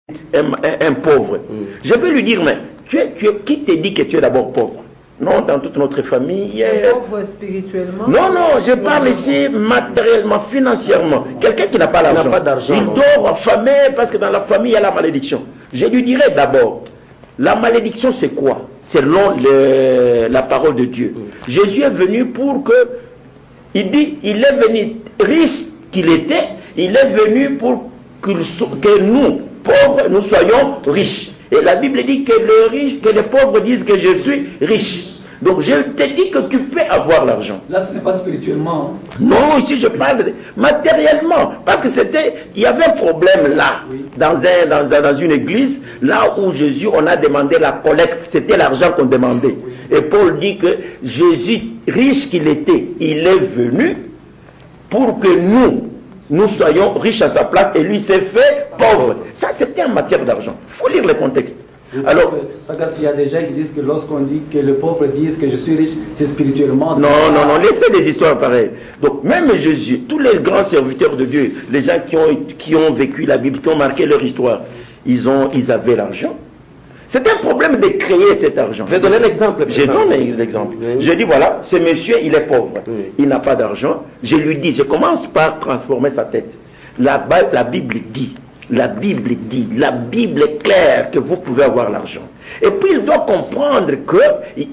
un pauvre. Je vais lui dire, mais qui te dit que tu es d'abord pauvre? Non, dans toute notre famille. Pauvre spirituellement? Non, non, je parle ici matériellement, financièrement. Quelqu'un qui n'a pas l'argent. Il dort affamé parce que dans la famille, il y a la malédiction. Je lui dirais d'abord, la malédiction c'est quoi? Selon la parole de Dieu. Jésus est venu pour que, il dit, il est venu riche qu'il était, il est venu pour que nous, pauvres, nous soyons riches. Et la Bible dit que les pauvres disent que je suis riche. Donc je te dis que tu peux avoir l'argent. Là, ce n'est pas spirituellement. Non, ici je parle matériellement. Parce que il y avait un problème là, oui, dans une église, là où Jésus, on a demandé la collecte, c'était l'argent qu'on demandait. Oui. Et Paul dit que Jésus, riche qu'il était, il est venu pour que nous soyons riches à sa place, et lui s'est fait pauvre. Ça, c'était en matière d'argent. Il faut lire le contexte. Alors, il y a des gens qui disent que lorsqu'on dit que les pauvres disent que je suis riche, c'est spirituellement. Non, non, non, laissez des histoires pareilles. Donc, même Jésus, tous les grands serviteurs de Dieu, les gens qui ont vécu la Bible, qui ont marqué leur histoire, ils avaient l'argent. C'est un problème de créer cet argent. Je vais donner l'exemple. Je donne l'exemple. Oui. Je dis voilà, ce monsieur, il est pauvre. Oui. Il n'a pas d'argent. Je lui dis, je commence par transformer sa tête. La Bible dit, la Bible est claire que vous pouvez avoir l'argent. Et puis il doit comprendre que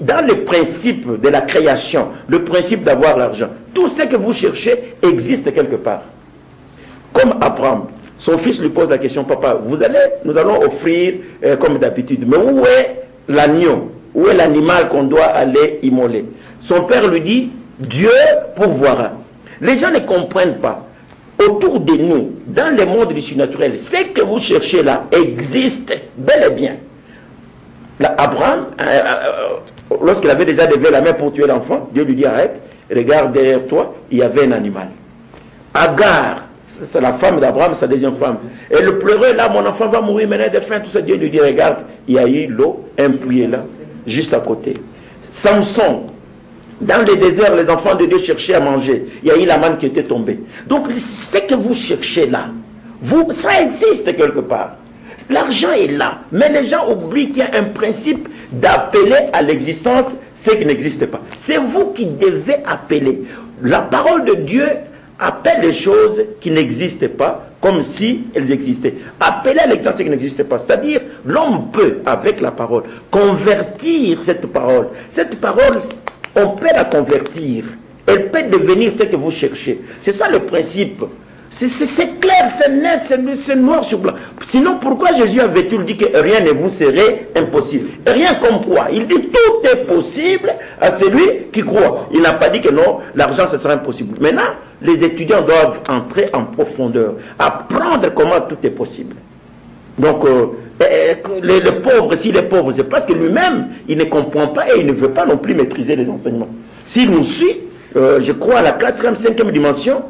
dans le principe de la création, le principe d'avoir l'argent, tout ce que vous cherchez existe quelque part. Comme Abraham. Son fils lui pose la question, papa, nous allons offrir comme d'habitude, mais où est l'agneau? Où est l'animal qu'on doit aller immoler? Son père lui dit, Dieu pourvoira. Les gens ne comprennent pas. Autour de nous, dans le monde du surnaturel, ce que vous cherchez là existe bel et bien. Là, Abraham, lorsqu'il avait déjà levé la main pour tuer l'enfant, Dieu lui dit, arrête, regarde derrière toi, il y avait un animal. Agar, c'est la femme d'Abraham, sa deuxième femme. Elle pleurait là, mon enfant va mourir, maintenant de faim, tout ça. Dieu lui dit, regarde, il y a eu l'eau, un puits là, juste à côté. Samson, dans le désert, les enfants de Dieu cherchaient à manger. Il y a eu la manne qui était tombée. Donc, ce que vous cherchez là, ça existe quelque part. L'argent est là. Mais les gens oublient qu'il y a un principe d'appeler à l'existence ce qui n'existe pas. C'est vous qui devez appeler. La parole de Dieu appelle les choses qui n'existent pas comme si elles existaient. Appeler à l'existence ce qui n'existe pas. C'est-à-dire, l'homme peut, avec la parole, convertir cette parole. Cette parole, on peut la convertir. Elle peut devenir ce que vous cherchez. C'est ça le principe. C'est clair, c'est net, c'est noir sur blanc. Sinon, pourquoi Jésus avait-il dit que rien ne vous serait impossible? Rien comme quoi? Il dit tout est possible à celui qui croit. Il n'a pas dit que non, l'argent, ce sera impossible. Maintenant, les étudiants doivent entrer en profondeur, apprendre comment tout est possible. Donc, le pauvre, s'il est pauvre, c'est parce que lui-même, il ne comprend pas et il ne veut pas non plus maîtriser les enseignements. S'il nous suit, je crois à la 4e, 5e dimension,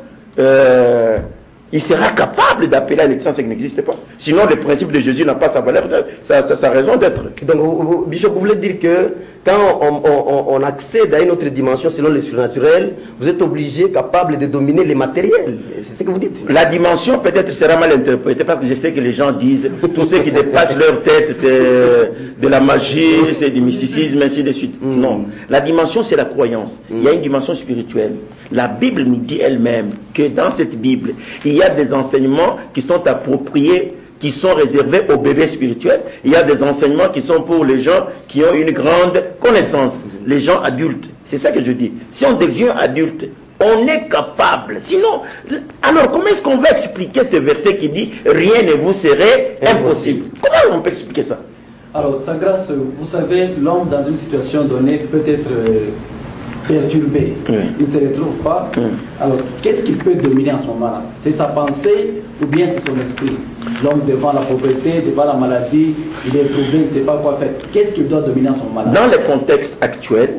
il sera capable d'appeler à l'existence qui n'existe pas. Sinon, le principe de Jésus n'a pas sa valeur, sa raison d'être. Donc, Bishop, vous voulez dire que quand on accède à une autre dimension selon le surnaturel, vous êtes obligé, capable de dominer les matériels. C'est ce que vous dites. La dimension peut-être sera mal interprétée parce que je sais que les gens disent tout ce qui dépasse leur tête, c'est de la magie, c'est du mysticisme, ainsi de suite. Non. La dimension, c'est la croyance. Il y a une dimension spirituelle. La Bible nous dit elle-même que dans cette Bible, il y a des enseignements qui sont appropriés, qui sont réservés aux bébés spirituels. Il y a des enseignements qui sont pour les gens qui ont une grande connaissance, les gens adultes. C'est ça que je dis. Si on devient adulte, on est capable. Sinon, alors comment est-ce qu'on va expliquer ce verset qui dit « Rien ne vous serait impossible » Comment on peut expliquer ça? Alors, sa grâce, vous savez, l'homme dans une situation donnée peut être perturbé, il ne se retrouve pas. Alors, qu'est-ce qu'il peut dominer en ce moment-là? C'est sa pensée ou bien c'est son esprit? L'homme devant la pauvreté, devant la maladie, il est troublé, il ne sait pas quoi faire. Qu'est-ce qu'il doit dominer en ce moment-là? Dans le contexte actuel,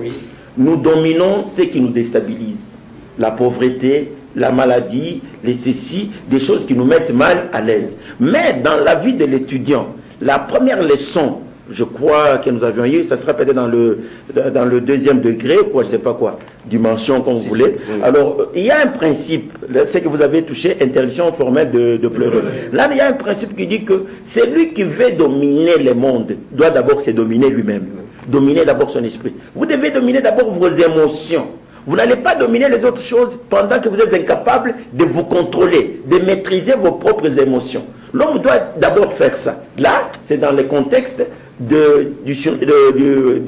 nous dominons ce qui nous déstabilise. La pauvreté, la maladie, les ceci, des choses qui nous mettent mal à l'aise. Mais dans la vie de l'étudiant, la première leçon je crois que nous avions eu, ça sera peut-être dans le deuxième degré, quoi, je ne sais pas quoi, dimension comme vous voulez. Oui. Alors, il y a un principe, c'est que vous avez touché, interdiction formelle de pleurer. Là, il y a un principe qui dit que celui qui veut dominer le monde doit d'abord se dominer lui-même, dominer d'abord son esprit. Vous devez dominer d'abord vos émotions. Vous n'allez pas dominer les autres choses pendant que vous êtes incapable de vous contrôler, de maîtriser vos propres émotions. L'homme doit d'abord faire ça. Là, c'est dans le contexte du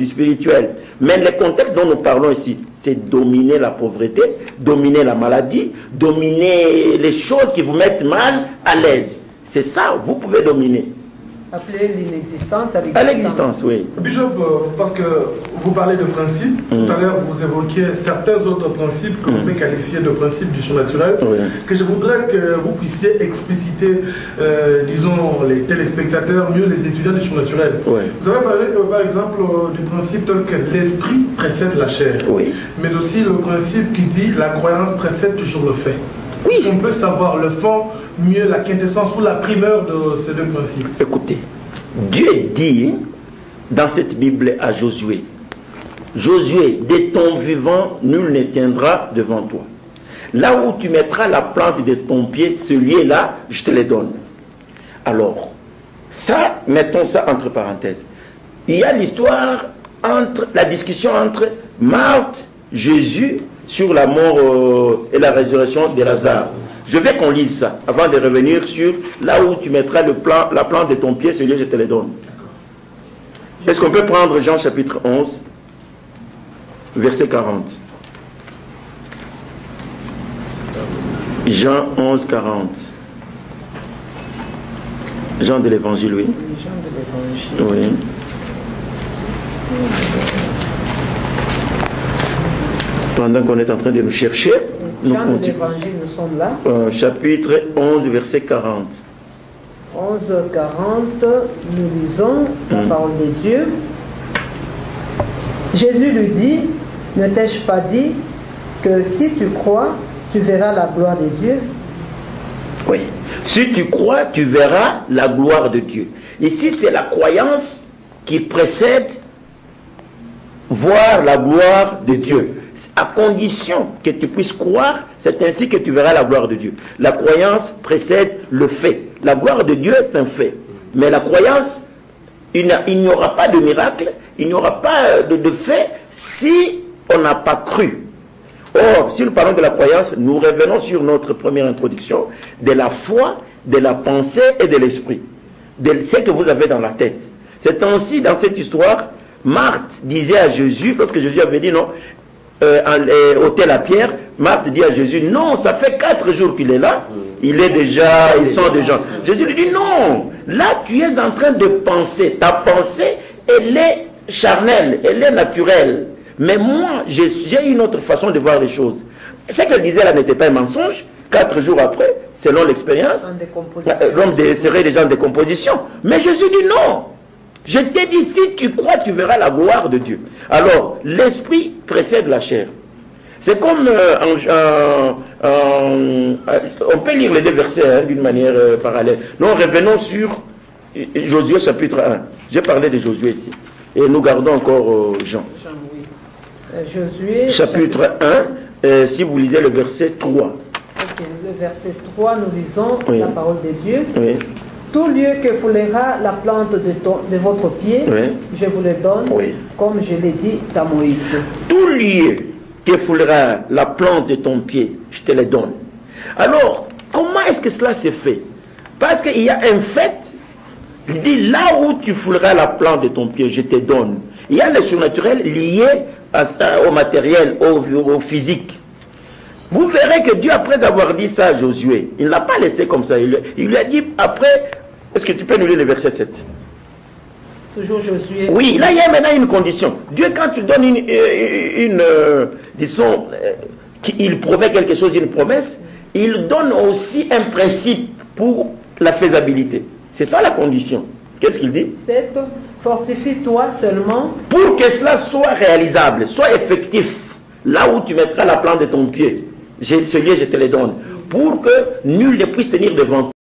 spirituel. Mais le contexte dont nous parlons ici, c'est dominer la pauvreté, dominer la maladie, dominer les choses qui vous mettent mal à l'aise. C'est ça, vous pouvez dominer. Appeler l'inexistence à l'existence. À l'existence, oui. Bishop, parce que vous parlez de principes, tout à l'heure vous évoquiez certains autres principes qu'on peut qualifier de principes du surnaturel, que je voudrais que vous puissiez expliciter, disons, les téléspectateurs, mieux les étudiants du surnaturel. Vous avez parlé, par exemple, du principe tel que l'esprit précède la chair, mais aussi le principe qui dit la croyance précède toujours le fait. Est-ce qu'on peut savoir le fond, mieux la quintessence ou la primeur de ces deux principes? Écoutez, Dieu dit dans cette Bible à Josué, Josué, de ton vivant, nul ne tiendra devant toi. Là où tu mettras la plante de ton pied, ce lieu-là, je te le donne. Alors, ça, mettons ça entre parenthèses. Il y a l'histoire la discussion entre Marthe, Jésus, sur la mort et la résurrection de Lazare. Je vais qu'on lise ça, avant de revenir sur là où tu mettras la plante de ton pied, celui-là je te le donne. Est-ce qu'on peut prendre Jean chapitre 11, verset 40? Jean 11, 40. Jean de l'Évangile, oui. Jean de l'Évangile. Oui. Pendant qu'on est en train de nous chercher, Jean de l'Évangile, nous sommes là. Chapitre 11, verset 40. 11, 40, nous lisons la parole de Dieu. Jésus lui dit, ne t'ai-je pas dit que si tu crois, tu verras la gloire de Dieu? Oui. Si tu crois, tu verras la gloire de Dieu. Ici, c'est la croyance qui précède voir la gloire de Dieu. À condition que tu puisses croire, c'est ainsi que tu verras la gloire de Dieu. La croyance précède le fait. La gloire de Dieu, c'est un fait. Mais la croyance, il n'y aura pas de miracle, il n'y aura pas de fait si on n'a pas cru. Or, si nous parlons de la croyance, nous revenons sur notre première introduction, de la foi, de la pensée et de l'esprit. De ce que vous avez dans la tête. C'est ainsi, dans cette histoire, Marthe disait à Jésus, parce que Jésus avait dit non, ôter la pierre, Marthe dit à Jésus, non, ça fait 4 jours qu'il est là, ils sont déjà. Jésus lui dit, non, là tu es en train de penser, ta pensée, elle est charnelle, elle est naturelle, mais moi, j'ai une autre façon de voir les choses. Ce qu'elle disait là n'était pas un mensonge. 4 jours après, selon l'expérience, l'homme serait déjà en décomposition. Mais Jésus dit non. Je t'ai dit, si tu crois, tu verras la gloire de Dieu. Alors, l'esprit précède la chair. C'est comme, on peut lire les 2 versets d'une manière parallèle. Nous revenons sur Josué chapitre 1. J'ai parlé de Josué ici. Et nous gardons encore Jean. Jean, oui. Josué chapitre 1, si vous lisez le verset 3. Ok, le verset 3, nous lisons la parole de Dieu. Oui. Tout lieu que foulera la plante de votre pied, je vous le donne, comme je l'ai dit à Moïse. Tout lieu que foulera la plante de ton pied, je te le donne. Alors, comment est-ce que cela se fait? Parce qu'il y a un fait, il dit là où tu fouleras la plante de ton pied, je te donne. Il y a le surnaturel lié au matériel, au physique. Vous verrez que Dieu, après avoir dit ça à Josué, il ne l'a pas laissé comme ça. Il lui a dit après, est-ce que tu peux nous lire le verset 7? Toujours Josué. Oui, là il y a maintenant une condition. Dieu, quand tu donnes disons, il promet quelque chose, une promesse, il donne aussi un principe pour la faisabilité. C'est ça la condition. Qu'est-ce qu'il dit? 7. Fortifie-toi seulement. Pour que cela soit réalisable, soit effectif, là où tu mettras la plante de ton pied. Celui je te le donne, pour que nul ne puisse tenir devant toi.